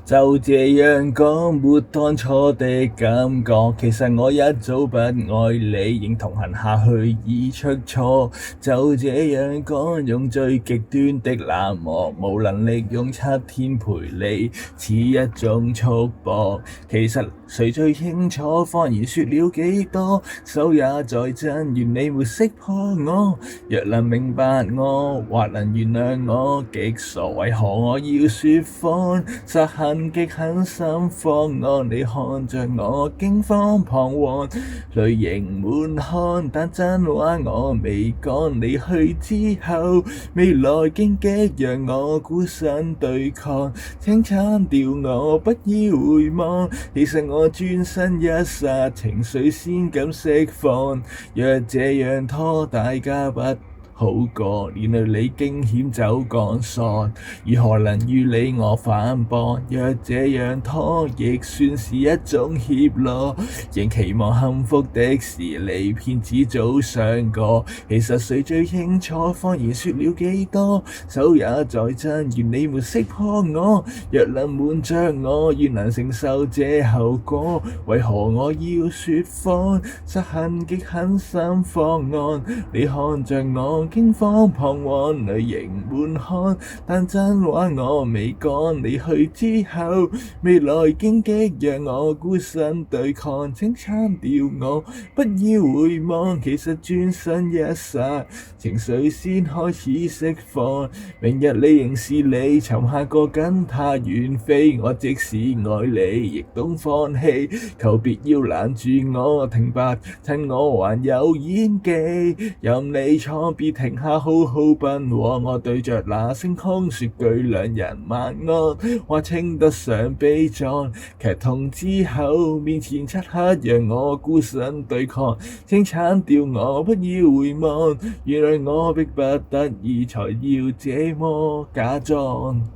就這樣講，沒當初的感覺。其實我一早不愛你，仍同行下去已出錯。就這樣講，用最極端的冷漠，無能力用7天陪你，似一種束縛。其實誰最清楚，謊言說了幾多，手也在震，願你沒識破我。若能明白我，或能原諒我，極傻，為何我要說謊？實恨極狠心方案，你看着我驚慌彷徨，淚盈滿腔，但真話我未講。離去之後，未來荊棘讓我孤身對抗，請刪掉我，不要回望。其實我轉身一剎，情緒先敢釋放。若這樣拖，大家不好過，連累你驚險走鋼索，如何能與你我反駁？若這樣拖，亦算是一種怯懦，仍期望幸福的是你，騙子早上過。其實誰最清楚，謊言說了幾多，手也在震，願你沒識破我。若能瞞着我，願能承受這後果。為何我要說謊？實恨極狠心方案，你看着我驚慌彷徨，淚盈滿腔，但真話我未講。離去之後，未來荊棘讓我孤身對抗，請刪掉我，不要回望。其實轉身一剎，情緒先開始釋放。明日你仍是你，尋下個跟他遠飛。我即使愛你，亦懂放棄，求別要攔住我，停吧，趁我還有演技。任你闖，別停下，好好奔往。我對着那星空說句兩人晚安，話稱得上悲壯。劇痛之後，面前漆黑，讓我孤身對抗。請鏟掉我，不要回望。原來我迫不得已才要這麼假裝。